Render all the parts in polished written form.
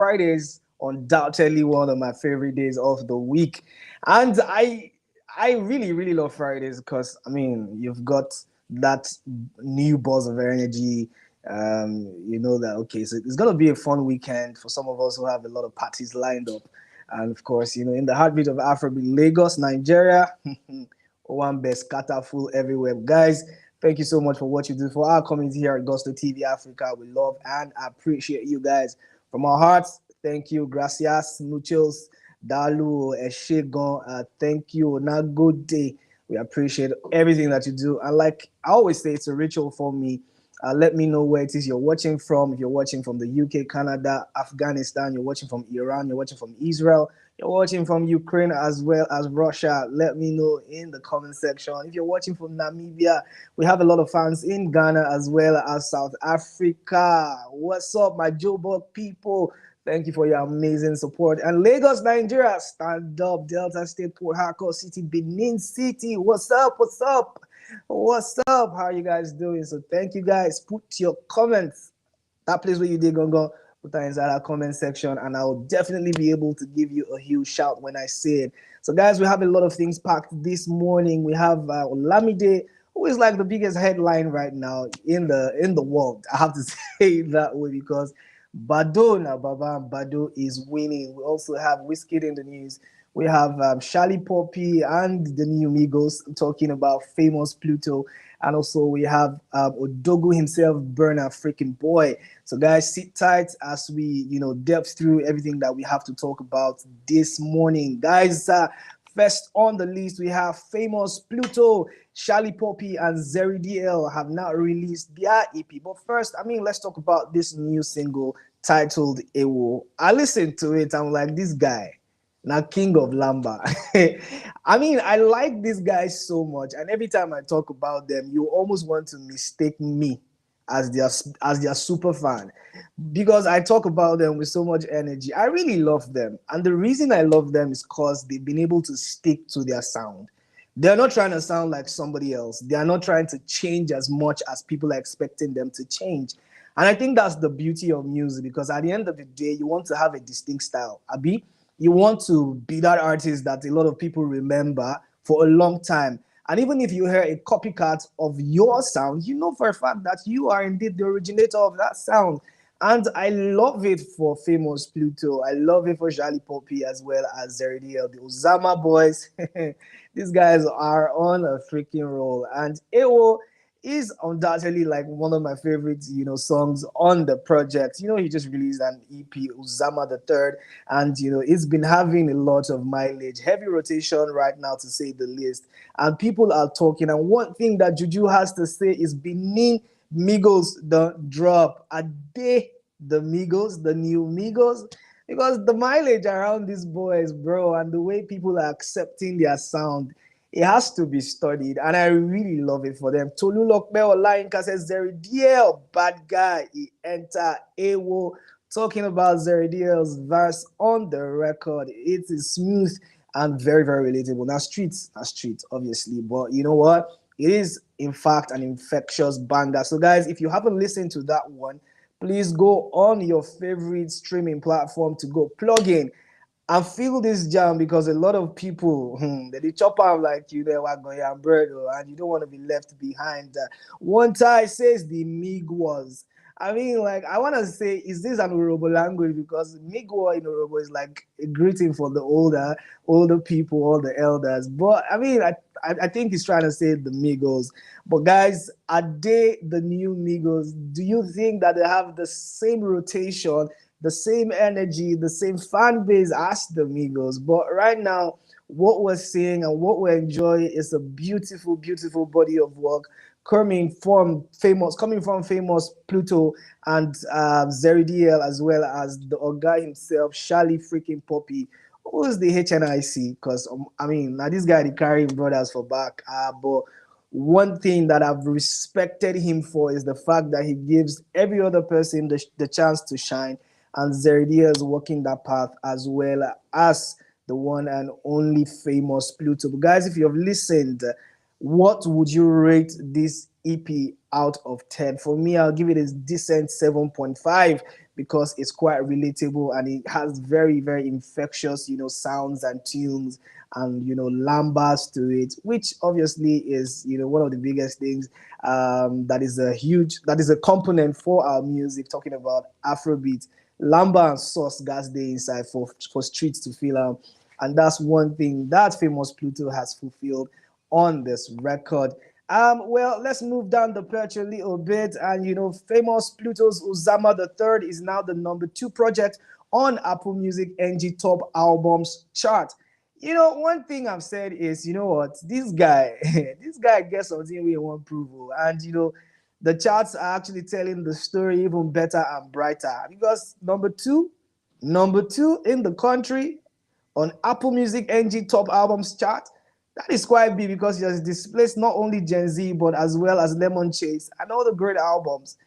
Fridays, undoubtedly one of my favorite days of the week. And I really, really love Fridays because you've got that new buzz of energy. You know that okay, so it's gonna be a fun weekend for some of us who have a lot of parties lined up. And of course, in the heartbeat of Afrobeat, Lagos, Nigeria, one best scatter full everywhere. Guys, thank you so much for what you do for our community here at Gusto TV Africa. We love and appreciate you guys. From our hearts, thank you. Gracias, muchos, dalu, eshegon. Thank you. Na good day. We appreciate everything that you do. And like I always say, it's a ritual for me. Let me know where it is you're watching from. If you're watching from the UK, Canada, Afghanistan, you're watching from Iran, you're watching from Israel, you're watching from Ukraine as well as Russia, let me know in the comment section. If you're watching from Namibia, we have a lot of fans in Ghana as well as South Africa. What's up, my Joburg people? Thank you for your amazing support. And Lagos, Nigeria, stand up. Delta State, Port Harcourt City, Benin City. What's up? What's up? What's up? How are you guys doing? So thank you guys. Put your comments. That place where you did go, put that inside our comment section, and I will definitely be able to give you a huge shout when I say it. So guys, we have a lot of things packed this morning. We have Olamide, who is like the biggest headline right now in the world. I have to say it that way because Bado is winning. We also have Wizkid in the news. We have Shali Poppy and the new Migos talking about famous Pluto. And also we have Odogu himself, Burna freaking Boy. So guys, sit tight as we, delve through everything that we have to talk about this morning. Guys, first on the list, we have famous Pluto, Shali Poppy, and Zeri DL have now released their EP. But first, let's talk about this new single titled Ewo. I listened to it. I'm like, this guy, now king of Lamba. I like these guys so much, and every time I talk about them, you almost want to mistake me as their super fan because I talk about them with so much energy. I really love them, and the reason I love them is because they've been able to stick to their sound. They're not trying to sound like somebody else. They are not trying to change as much as people are expecting them to change. And I think that's the beauty of music, because at the end of the day, you want to have a distinct style. Abi, you want to be that artist that a lot of people remember for a long time. And even if you hear a copycat of your sound, you know for a fact that you are indeed the originator of that sound. And I love it for famous Pluto. I love it for Jali Poppy as well as Zeridiel, the Uzama boys. These guys are on a freaking roll. And Ewo is undoubtedly like one of my favorite, songs on the project. He just released an EP, Uzama the Third, and it's been having a lot of mileage, heavy rotation right now to say the least. And people are talking. And one thing that Juju has to say is Benin Migos don't drop. Are they the Migos, the new Migos? Because the mileage around these boys, bro, and the way people are accepting their sound, it has to be studied, and I really love it for them. Tolu Lokbe Olayinka says Zeridiel, bad guy. He enter Ewo. Talking about Zeridiel's verse on the record, it is smooth and very, very relatable. Now, streets are streets, obviously, but you know what? It is, in fact, an infectious banger. So, guys, if you haven't listened to that one, please go on your favorite streaming platform to go plug in and feel this jam, because a lot of people they chop out like what going on, bird, and you don't want to be left behind. One tie says the Migwas. I want to say, is this an Urobo language? Because Migwa in Urobo is like a greeting for the older people, all the elders. But I think he's trying to say the Migos. But guys, are they the new Migos? Do you think that they have the same rotation, the same energy, the same fan base as the Migos? But right now, what we're seeing and what we're enjoying is a beautiful, beautiful body of work coming from famous Pluto and Zeridiel, as well as the Oga himself, Shali freaking Poppy, who is the HNIC, because now this guy they carrying brothers for back. But one thing that I've respected him for is the fact that he gives every other person the chance to shine, and Zeridiel is walking that path as well as the one and only famous Pluto. But guys, if you have listened, what would you rate this EP out of 10? For me, I'll give it a decent 7.5, because it's quite relatable and it has very, very infectious, sounds and tunes and lambas to it, which obviously is one of the biggest things that is a component for our music. Talking about Afrobeat, lamba and sauce gas day inside for streets to feel out, and that's one thing that famous Pluto has fulfilled on this record. Well, let's move down the perch a little bit. And famous Pluto's Uzama the Third is now the #2 project on Apple Music NG Top Albums chart. One thing I've said is, what, this guy, this guy gets something we want approval, and the charts are actually telling the story even better and brighter because number two in the country on Apple Music NG Top Albums chart. That is quite big because he has displaced not only Gen Z but as well as Lemon Chase and all the great albums.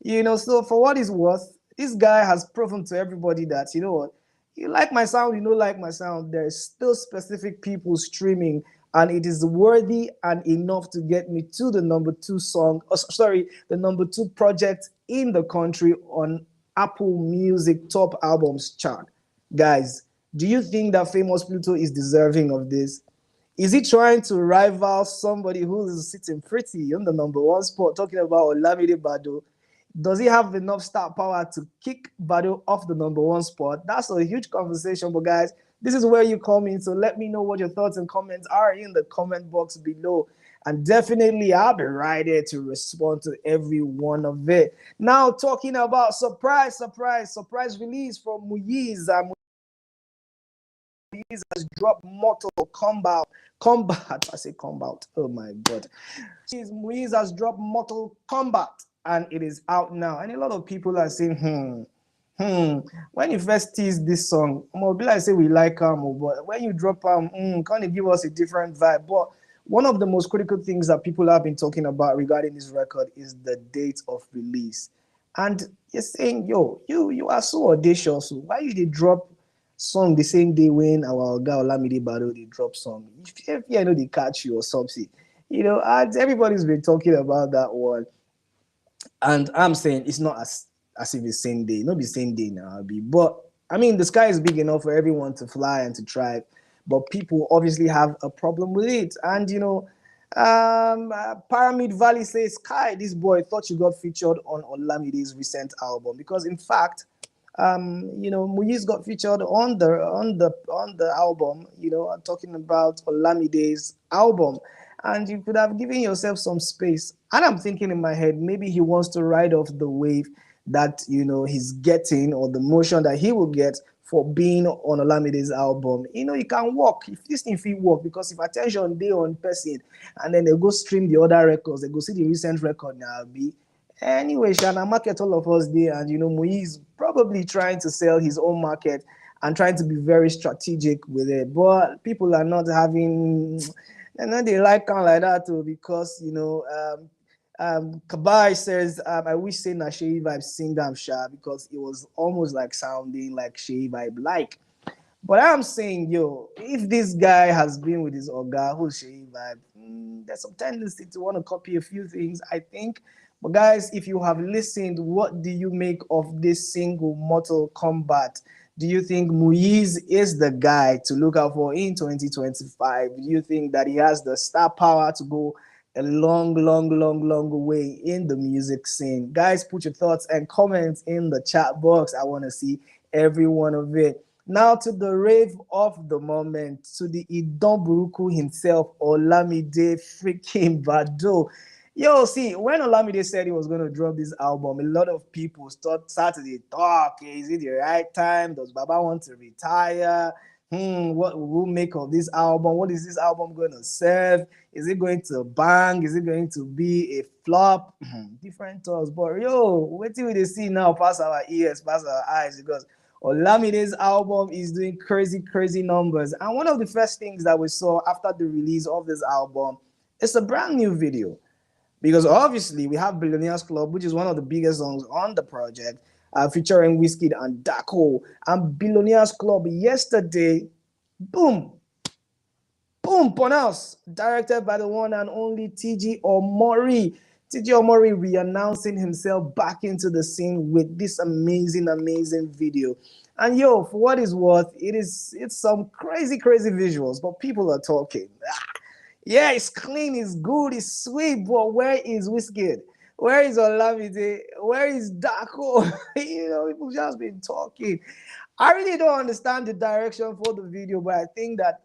So for what it's worth, this guy has proven to everybody that what, you like my sound, you don't like my sound. There's still specific people streaming, and it is worthy and enough to get me to the #2 song. Oh, sorry, the #2 project in the country on Apple Music Top Albums chart. Guys, do you think that famous Pluto is deserving of this? Is he trying to rival somebody who is sitting pretty on the #1 spot? Talking about Olamide Bado. Does he have enough star power to kick Bado off the #1 spot? That's a huge conversation, but guys, this is where you come in. So let me know what your thoughts and comments are in the comment box below. And definitely, I'll be right there to respond to every one of it. Now, talking about surprise release from Muyeez. Muyeez has dropped Mortal Kombat. I say combat. Oh my god. Muyeez has dropped Mortal Kombat and it is out now. And a lot of people are saying, when you first tease this song, I say we like but when you drop kind of give us a different vibe. But one of the most critical things that people have been talking about regarding this record is the date of release. And you're saying, yo, you are so audacious. Why you did drop song the same day when our guy Olamide Bado they drop song? If you know they catch you or something, and everybody's been talking about that one. And I'm saying it's not as if it's same day, not the same day now, but I mean the sky is big enough for everyone to fly and to try, but people obviously have a problem with it. And Pyramid Valley says, Kai, this boy thought you got featured on Olamide's recent album, because in fact Muyeez got featured on the album. I'm talking about Olamide's album, and you could have given yourself some space. And I'm thinking in my head, maybe he wants to ride off the wave that he's getting, or the motion that he will get for being on Olamide's album. You can walk if this thing feel work, because if attention they on person and then they go stream the other records, they go see the recent record now be. Anyway, Shana market all of us there, and Muyeez probably trying to sell his own market and trying to be very strategic with it. But people are not having, and they like kind like that too, because Kabai says, I wish say na Shey Vibe sing damn sha, because it was almost like sounding like Shey Vibe like. But I'm saying, yo, if this guy has been with his Oga, who's Shey Vibe, there's some tendency to want to copy a few things, I think. But guys, if you have listened, what do you make of this single Mortal Kombat? Do you think Muyeez is the guy to look out for in 2025? Do you think that he has the star power to go a long way in the music scene? Guys, put your thoughts and comments in the chat box. I want to see every one of it. Now to the rave of the moment, to the Idon Buruku himself, Olamide freaking Bado. Yo, see, when Olamide said he was going to drop this album, a lot of people started to talk. Is it the right time? Does Baba want to retire? What will we make of this album? What is this album going to serve? Is it going to bang? Is it going to be a flop? Different thoughts. But yo, wait till we see now pass our ears, pass our eyes, because Olamide's album is doing crazy numbers. And one of the first things that we saw after the release of this album is a brand new video. Because obviously we have Billionaires Club, which is one of the biggest songs on the project, featuring Wizkid and Dako. And Billionaires Club yesterday, boom, pronounced, directed by the one and only TG Omori. TJ Omori re-announcing himself back into the scene with this amazing, amazing video. And yo, for what is worth, it's some crazy, crazy visuals, but people are talking. Yeah, it's clean, it's good, it's sweet, but where is Wizkid? Where is Olamide? Where is Daco? People just been talking. I really don't understand the direction for the video, but I think that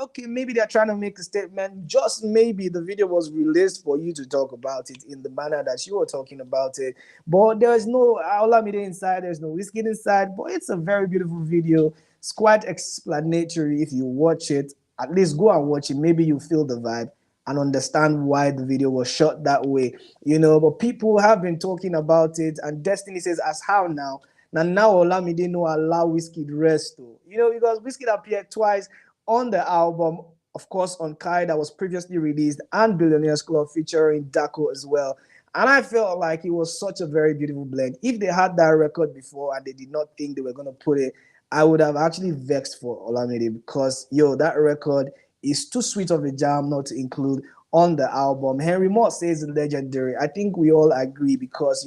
okay, maybe they're trying to make a statement. Just maybe the video was released for you to talk about it in the manner that you were talking about it. But there is no Olamide inside, there's no Wizkid inside, but it's a very beautiful video. It's quite explanatory if you watch it. At least go and watch it. Maybe you feel the vibe and understand why the video was shot that way. But people have been talking about it, and Destiny says, as how now? Now Olamide no allow Wizkid rest too. Because Wizkid appeared twice on the album, of course, on Kai that was previously released, and Billionaires Club featuring Daco as well. And I felt like it was such a very beautiful blend. If they had that record before and they did not think they were going to put it, I would have actually vexed for Olamide because, that record is too sweet of a jam not to include on the album. Henry Moore says legendary. I think we all agree because,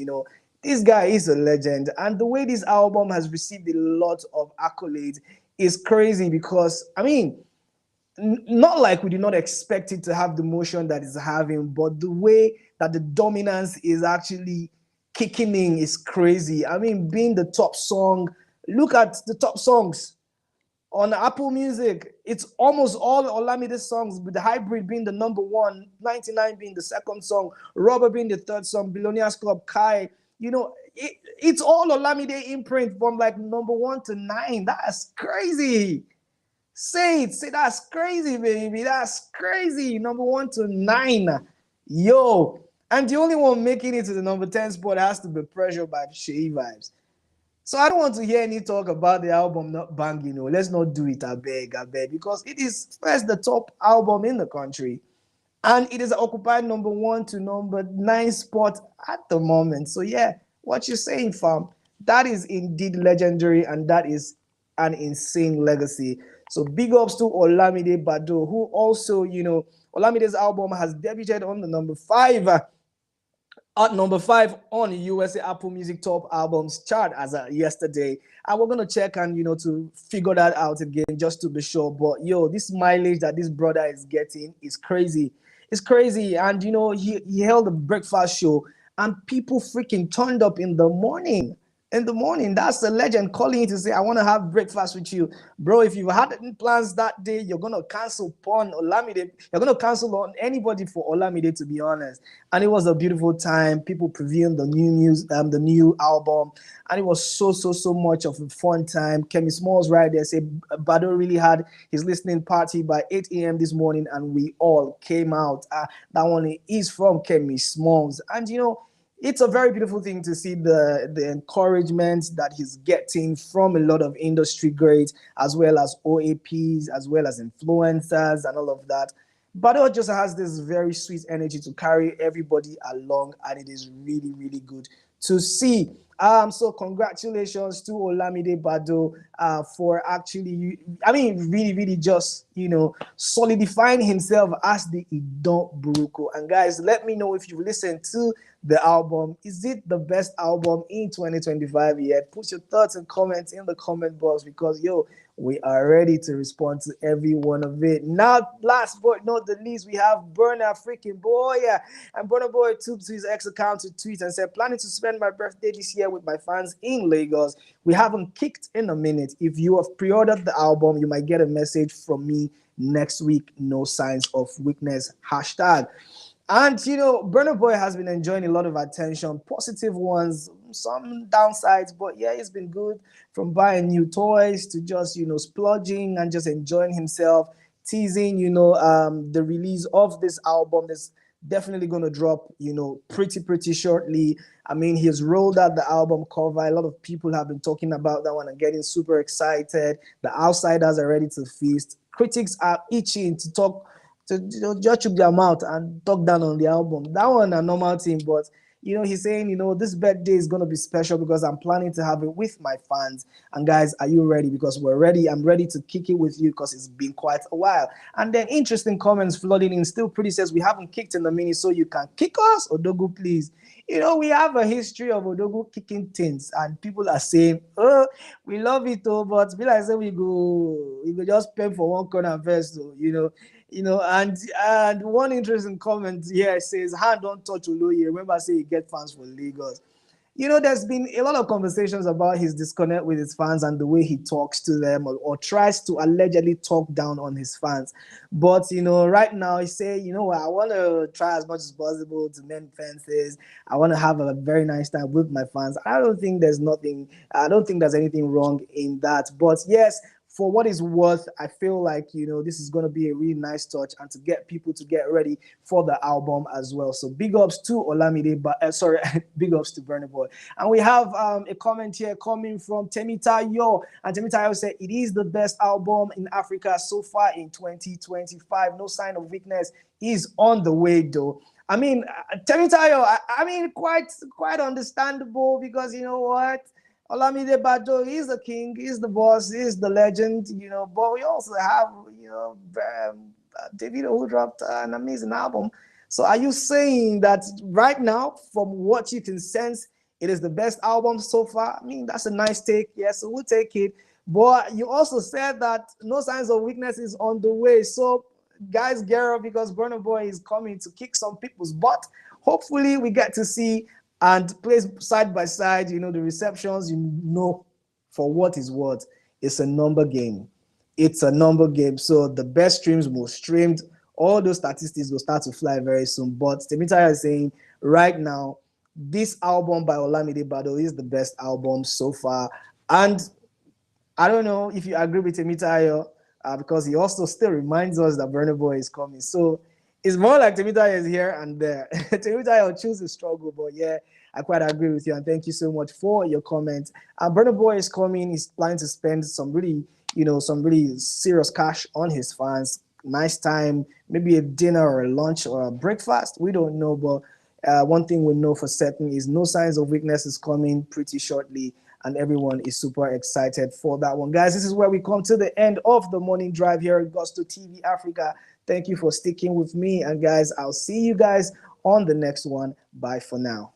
this guy is a legend. And the way this album has received a lot of accolades is crazy because, not like we did not expect it to have the motion that it's having, but the way that the dominance is actually kicking in is crazy. Being the top song, look at the top songs on Apple Music. It's almost all Olamide songs, with the Hybrid being the number one, 99 being the second song, Rubber being the third song, Billionaires Club, Kai. It's all Olamide imprint from like number 1 to 9. That's crazy. Say that's crazy, baby. That's crazy. Number 1 to 9. Yo. And the only one making it to the number 10 spot has to be Pressure by Shea Vibes. So I don't want to hear any talk about the album not banging. Let's not do it, I beg, because it is first the top album in the country. And it is occupied number 1 to number 9 spot at the moment. So yeah, what you're saying, fam, that is indeed legendary, and that is an insane legacy. So big ups to Olamide Bado, who also, Olamide's album has debuted on the number 5 at number 5 on the USA Apple Music Top Albums chart as of yesterday. And we're going to check and, to figure that out again just to be sure. But, this mileage that this brother is getting is crazy. It's crazy. And, he held a breakfast show and people freaking turned up in the morning. That's the legend calling you to say, I want to have breakfast with you. Bro, if you had plans that day, you're going to cancel upon Olamide. You're going to cancel on anybody for Olamide, to be honest. And it was a beautiful time. People previewing the new album. And it was so much of a fun time. Kemi Smalls right there say Bado really had his listening party by 8 a.m. this morning, and we all came out. That one is from Kemi Smalls. And, it's a very beautiful thing to see the encouragement that he's getting from a lot of industry greats, as well as OAPs, as well as influencers and all of that. But it just has this very sweet energy to carry everybody along, and it is really, really good to see. So congratulations to Olamide Bado for actually, really, really just, solidifying himself as the Idon Buruko. And guys, let me know if you've listened to the album. Is it the best album in 2025 yet? Put your thoughts and comments in the comment box because, we are ready to respond to every one of it. Now, last but not the least, we have Burna freaking Boy. And Burna Boy took to his ex account to tweet and said, planning to spend my birthday this year with my fans in Lagos. We haven't kicked in a minute. If you have pre-ordered the album, you might get a message from me next week. No signs of weakness. #. And, Burna Boy has been enjoying a lot of attention, positive ones, some downsides, but yeah, it's been good, from buying new toys to just, splurging and just enjoying himself, teasing, the release of this album. That's definitely going to drop, pretty shortly. He's rolled out the album cover. A lot of people have been talking about that one and getting super excited. The outsiders are ready to feast. Critics are itching to talk, to just chook their mouth and talk down on the album. That one a normal thing, but He's saying, this birthday is going to be special because I'm planning to have it with my fans. And guys, are you ready? Because we're ready. I'm ready to kick it with you because it's been quite a while. And then interesting comments flooding in. Still Pretty says, we haven't kicked in the mini, so you can kick us, Odogu, please. We have a history of Odogu kicking things, and people are saying, oh, we love it, oh, but be like, say we go just pay for one corner first, so, and one interesting comment here says, hand don't touch Oloye. Remember, I say you get fans for Lagos. There's been a lot of conversations about his disconnect with his fans and the way he talks to them, or tries to allegedly talk down on his fans. But, right now he say, what, I want to try as much as possible to mend fences. I want to have a very nice time with my fans. I don't think there's anything wrong in that. But yes, for what it's worth, I feel like, this is going to be a really nice touch and to get people to get ready for the album as well. So big ups to Olamide, but big ups to Burna Boy. And we have a comment here coming from Temitayo. And Temitayo said, it is the best album in Africa so far in 2025. No sign of weakness is on the way though. I mean, Temitayo, I mean, quite understandable because you know what? Olamide Bado, he's the king, he's the boss, he's the legend, but we also have, Davido, who dropped an amazing album. So are you saying that right now, from what you can sense, it is the best album so far? I mean, that's a nice take. Yes, so we'll take it. But you also said that no signs of weakness is on the way. So guys, get up because Burna Boy is coming to kick some people's butt. Hopefully we get to see and play side by side, the receptions, for what is what. It's a number game. It's a number game. So the best streams, most streamed, all those statistics will start to fly very soon. But Temitayo is saying right now, this album by Olamide Bado is the best album so far. And I don't know if you agree with Temitayo, because he also still reminds us that Burna Boy is coming. So it's more like Temitayo is here and there. Temitayo choose to struggle, but yeah, I quite agree with you. And thank you so much for your comment. Burna Boy is coming. He's planning to spend some really serious cash on his fans. Nice time, maybe a dinner or a lunch or a breakfast. We don't know, but one thing we know for certain is no signs of weakness is coming pretty shortly. And everyone is super excited for that one. Guys, this is where we come to the end of the morning drive here at Gusto TV Africa. Thank you for sticking with me. And guys, I'll see you guys on the next one. Bye for now.